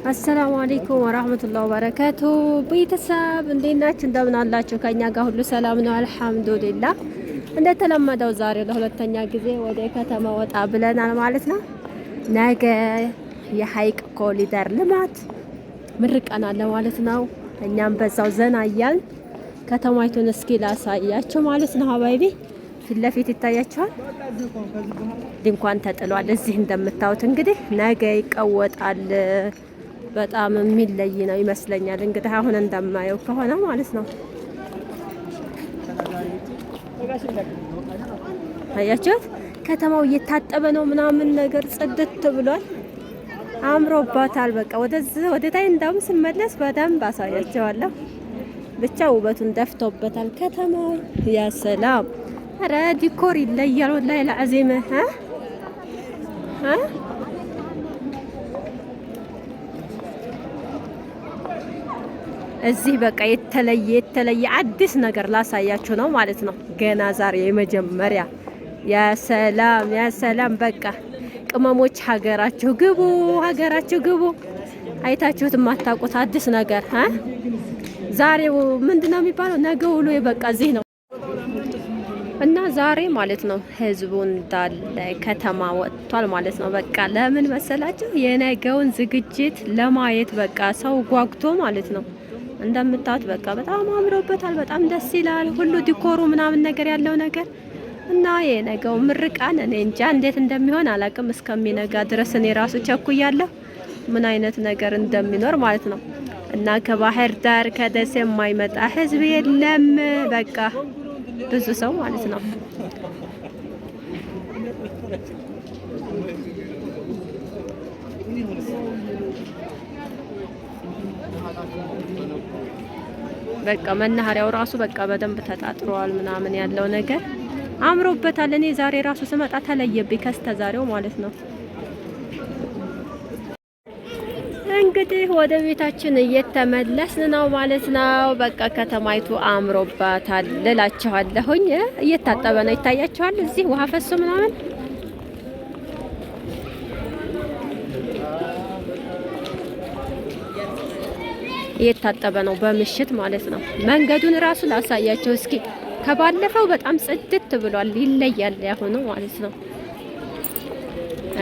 አሰላሙ አለይኩም ወራህመቱላሂ ወበረካቱ። ቤተሰብ እንዴት ናችሁ? እንደምን አላችሁ? ከኛ ጋር ሁሉ ሰላም ነው አልሐምዱሊላህ። እንደተለመደው ዛሬ ለሁለተኛ ጊዜ ወደ ከተማ ወጣ ብለናል ማለት ነው። ነገ የሀይቅ ኮሪደር ልማት ምርቃና አለ ማለት ነው። እኛም በዛው ዘና እያልን ከተማይቱን እስኪ ላሳያችሁ ማለት ነው። ሀባይቢ ፊት ለፊት ይታያችኋል። ድንኳን ተጥሏል። እዚህ እንደምታዩት እንግዲህ ነገ ይቀወጣል። በጣም የሚለይ ነው ይመስለኛል። እንግዲህ አሁን እንደማየው ከሆነ ማለት ነው። አያችሁት? ከተማው እየታጠበ ነው ምናምን ነገር ጽድት ብሏል። አምሮባታል። በቃ ወደ ታይ እንዳውም ስመለስ በደንብ አሳያቸዋለሁ። ብቻ ውበቱን ደፍቶበታል ከተማው። ያ ሰላም! ኧረ ዲኮር ይለያል ወላሂ ለአዚም እዚህ በቃ የተለየ አዲስ ነገር ላሳያችሁ ነው ማለት ነው። ገና ዛሬ የመጀመሪያ ያ ሰላም በቃ ቅመሞች ሀገራችሁ ግቡ። አይታችሁት የማታውቁት አዲስ ነገር ዛሬው ምንድነው የሚባለው? ነገ ውሎ በቃ እዚህ ነው እና ዛሬ ማለት ነው ህዝቡ እንዳለ ከተማ ወጥቷል ማለት ነው። በቃ ለምን መሰላችሁ? የነገውን ዝግጅት ለማየት በቃ ሰው ጓጉቶ ማለት ነው። እንደምታዩት በቃ በጣም አምሮበታል። በጣም ደስ ይላል። ሁሉ ዲኮሩ ምናምን ነገር ያለው ነገር እና የነገው ምርቃን እኔ እንጃ እንዴት እንደሚሆን አላቅም። እስከሚነጋ ድረስ እኔ ራሱ ቸኩያለሁ ምን አይነት ነገር እንደሚኖር ማለት ነው። እና ከባህር ዳር ከደሴ የማይመጣ ህዝብ የለም። በቃ ብዙ ሰው ማለት ነው። በቃ መናኸሪያው ራሱ በቃ በደንብ ተጣጥሯል ምናምን ያለው ነገር አምሮበታል። እኔ ዛሬ ራሱ ስመጣ ተለየብኝ ከስተዛሬው ማለት ነው። እንግዲህ ወደ ቤታችን እየተመለስን ነው ማለት ነው። በቃ ከተማይቱ አምሮባታል እላችኋለሁኝ። እየታጠበ ነው ይታያችኋል። እዚህ ውሃ ፈሶ ምናምን እየታጠበ ነው በምሽት ማለት ነው። መንገዱን ራሱ ላሳያቸው እስኪ። ከባለፈው በጣም ጽድት ብሏል። ይለያል ያሁኑ ማለት ነው።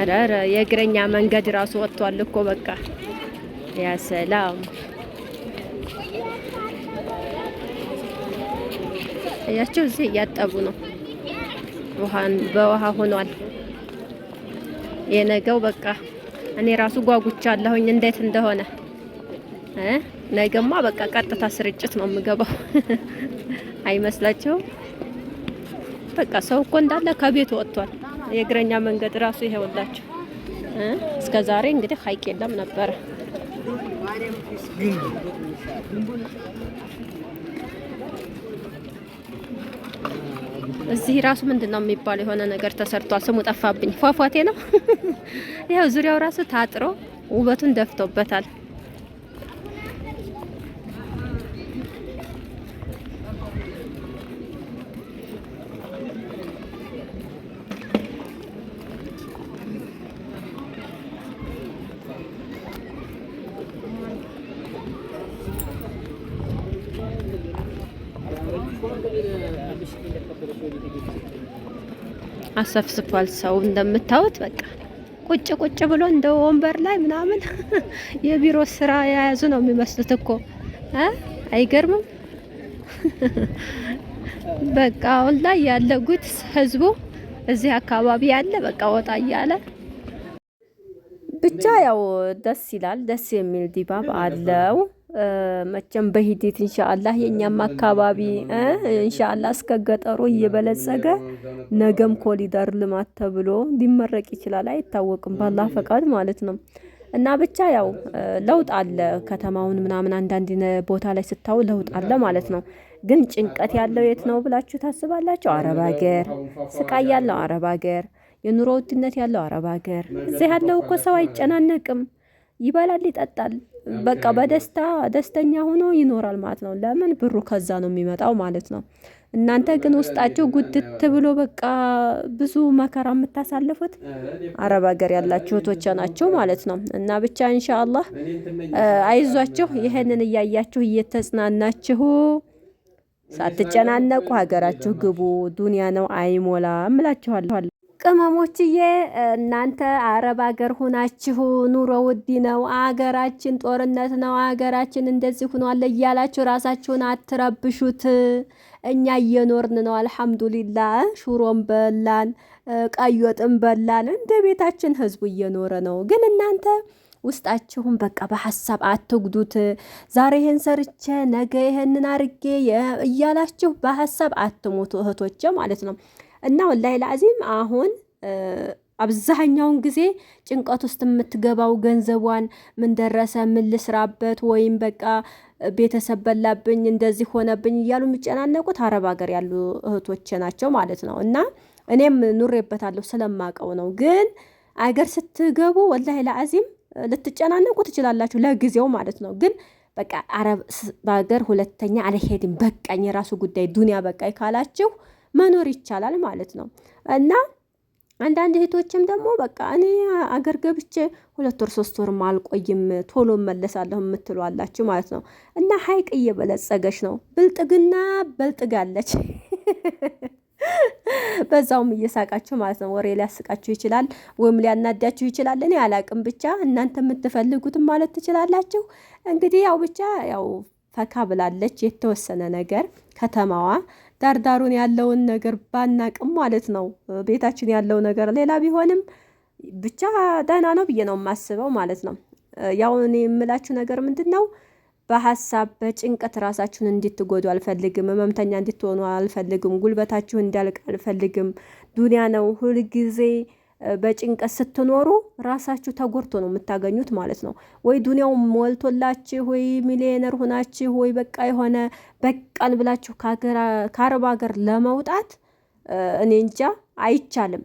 አረ የእግረኛ መንገድ ራሱ ወጥቷል እኮ በቃ ያ ሰላም! እያቸው እዚህ እያጠቡ ነው። በውሃ ሆኗል የነገው በቃ እኔ ራሱ ጓጉቻለሁኝ እንዴት እንደሆነ ነገማ በቃ ቀጥታ ስርጭት ነው የምገባው። አይመስላችሁም? በቃ ሰው እኮ እንዳለ ከቤት ወጥቷል። የእግረኛ መንገድ ራሱ ይሄውላችሁ። እስከ ዛሬ እንግዲህ ሀይቅ የለም ነበረ። እዚህ ራሱ ምንድነው የሚባለው የሆነ ነገር ተሰርቷል። ስሙ ጠፋብኝ። ፏፏቴ ነው። ይሄው ዙሪያው ራሱ ታጥሮ ውበቱን ደፍቶበታል። አሰፍስፏል ሰው እንደምታዩት በቃ ቁጭ ብሎ እንደ ወንበር ላይ ምናምን የቢሮ ስራ የያዙ ነው የሚመስሉት እኮ አይገርምም? በቃ አሁን ላይ ያለ ጉድ ህዝቡ እዚህ አካባቢ ያለ በቃ ወጣ እያለ ብቻ ያው ደስ ይላል። ደስ የሚል ድባብ አለው። መቼም በሂደት ኢንሻአላህ የኛም አካባቢ ኢንሻአላህ እስከ ገጠሩ እየበለጸገ ነገም ኮሪደር ልማት ተብሎ ሊመረቅ ይችላል። አይታወቅም፣ በአላህ ፈቃድ ማለት ነው። እና ብቻ ያው ለውጥ አለ። ከተማውን ምናምን አንዳንድ ቦታ ላይ ስታው ለውጥ አለ ማለት ነው። ግን ጭንቀት ያለው የት ነው ብላችሁ ታስባላችሁ? አረብ ሀገር። ስቃይ ያለው አረብ ሀገር፣ የኑሮ ውድነት ያለው አረብ ሀገር። እዚህ ያለው እኮ ሰው አይጨናነቅም፣ ይበላል፣ ይጠጣል። በቃ በደስተኛ ሆኖ ይኖራል ማለት ነው። ለምን? ብሩ ከዛ ነው የሚመጣው ማለት ነው። እናንተ ግን ውስጣችሁ ጉድት ብሎ በቃ ብዙ መከራ የምታሳልፉት አረብ ሀገር ያላችሁ እህቶቼ ናቸው ማለት ነው። እና ብቻ ኢንሻአላህ አይዟችሁ፣ ይሄንን እያያችሁ እየተጽናናችሁ ሳትጨናነቁ ሀገራችሁ ግቡ። ዱንያ ነው አይሞላም እላችኋለሁ። ቅመሞችዬ እናንተ አረብ ሀገር ሆናችሁ ኑሮ ውድ ነው፣ አገራችን ጦርነት ነው፣ አገራችን እንደዚህ ሆኗል እያላችሁ ራሳችሁን አትረብሹት። እኛ እየኖርን ነው አልሐምዱሊላህ። ሹሮም በላን፣ ቀይ ወጥም በላን፣ እንደ ቤታችን ህዝቡ እየኖረ ነው። ግን እናንተ ውስጣችሁን በቃ በሐሳብ አትጉዱት። ዛሬ ይሄን ሰርቼ ነገ ይሄንን አርጌ እያላችሁ በሐሳብ አትሞቱ እህቶቼ ማለት ነው። እና ወላሂ ለአዚም አሁን አብዛኛውን ጊዜ ጭንቀት ውስጥ የምትገባው ገንዘቧን ምን ደረሰ፣ ምን ልስራበት፣ ወይም በቃ ቤተሰብ በላብኝ፣ እንደዚህ ሆነብኝ እያሉ የሚጨናነቁት አረብ ሀገር ያሉ እህቶቼ ናቸው ማለት ነው። እና እኔም ኑሬበታለሁ ስለማቀው ነው። ግን አገር ስትገቡ ወላሂ ለአዚም ልትጨናነቁ ትችላላችሁ ለጊዜው ማለት ነው። ግን በቃ አረብ ሀገር ሁለተኛ አልሄድም በቃኝ፣ የራሱ ጉዳይ ዱንያ በቃኝ ካላችሁ መኖር ይቻላል ማለት ነው። እና አንዳንድ እህቶችም ደግሞ በቃ እኔ አገር ገብቼ 2 ወር 3 ወርም አልቆይም ቶሎ መለሳለሁ የምትሉ አላችሁ ማለት ነው። እና ሀይቅ እየበለጸገች ነው፣ ብልጥግና በልጥጋለች። በዛውም እየሳቃችሁ ማለት ነው። ወሬ ሊያስቃችሁ ይችላል ወይም ሊያናዳችሁ ይችላል። እኔ አላቅም፣ ብቻ እናንተ የምትፈልጉትም ማለት ትችላላችሁ። እንግዲህ ያው ብቻ ያው ፈካ ብላለች የተወሰነ ነገር ከተማዋ ዳርዳሩን ያለውን ነገር ባናቅም ማለት ነው። ቤታችን ያለው ነገር ሌላ ቢሆንም ብቻ ደህና ነው ብዬ ነው የማስበው ማለት ነው። ያው እኔ የምላችሁ ነገር ምንድነው፣ በሐሳብ በጭንቀት ራሳችሁን እንድትጎዱ አልፈልግም። ህመምተኛ እንድትሆኑ አልፈልግም። ጉልበታችሁ እንዲያልቅ አልፈልግም። ዱንያ ነው። ሁልጊዜ በጭንቀት ስትኖሩ ራሳችሁ ተጎድቶ ነው የምታገኙት ማለት ነው። ወይ ዱንያው ሞልቶላችሁ፣ ወይ ሚሊዮነር ሆናችሁ፣ ወይ በቃ የሆነ በቃን ብላችሁ ከአረብ ሀገር ለመውጣት እኔ እንጃ አይቻልም፣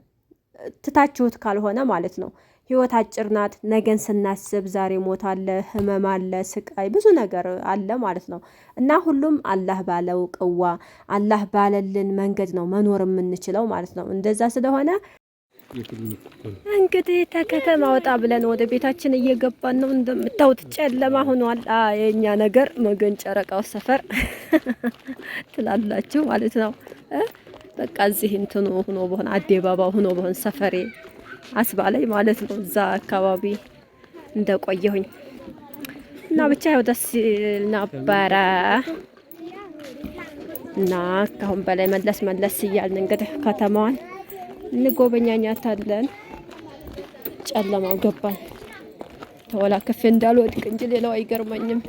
ትታችሁት ካልሆነ ማለት ነው። ህይወት አጭር ናት። ነገን ስናስብ ዛሬ ሞት አለ፣ ህመም አለ፣ ስቃይ፣ ብዙ ነገር አለ ማለት ነው። እና ሁሉም አላህ ባለው ቅዋ አላህ ባለልን መንገድ ነው መኖር የምንችለው ማለት ነው። እንደዛ ስለሆነ እንግዲህ ተከተማ ወጣ ብለን ወደ ቤታችን እየገባን ነው። እንደምታዩት ጨለማ ሆኗል። የኛ ነገር መገን ጨረቃው ሰፈር ትላላችሁ ማለት ነው። በቃ እዚህ እንትኑ ሆኖ በሆነ አደባባው ሆኖ በሆነ ሰፈሬ አስባለኝ ማለት ነው። እዛ አካባቢ እንደቆየሁኝ እና ብቻ ያው ደስ ነበረ። እና ካሁን በላይ መለስ እያልን እንግዲህ ከተማዋን እንጎበኛኛታለን። ጨለማው ገባን። ተወላ ከፍ እንዳልወድቅ እንጂ ሌላው አይገርመኝም።